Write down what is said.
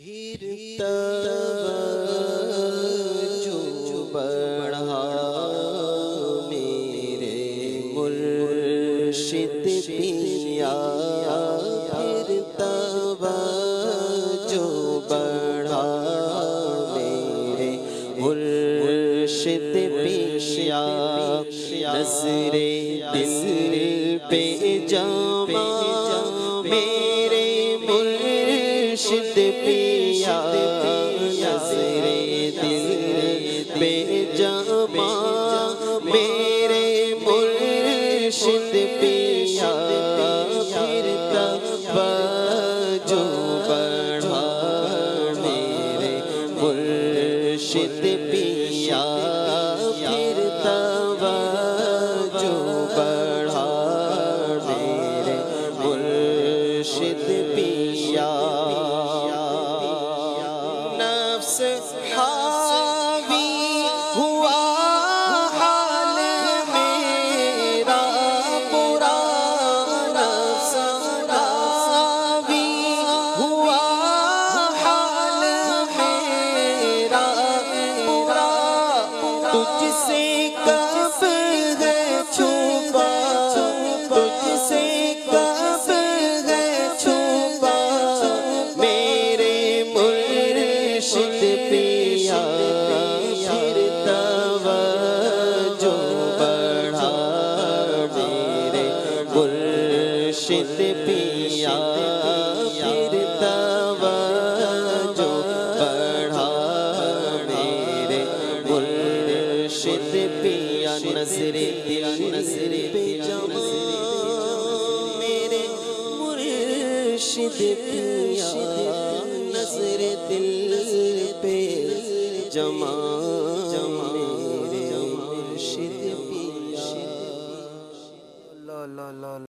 توجہ بڑھا میرے مرشد پیا، پھر توجہ بڑھا میرے مرشد پیا، نظر دل پہ جما میرے مرشد پیا، نظر دل پہ جما میرے مرشد پیا، پھر توجہ بڑھا میرے مرشد پیا، پھر توجہ بڑھا میرے مرشد پیا۔ نفس حاوی ہوا حال میرا برا، نفس حاوی ہوا حال میرا برا، تجھ سے کب ہے چھپا، تجھ سے کب ہے چھپا میرے مرشد پیا، پھر توجہ بڑھا میرے مرشد پیا، پھر توجہ بڑھا میرے مرشد پیا، نظر دل پہ جما میرے مرشد پیا، نظر دل پہ جما میرے مرشد پیا۔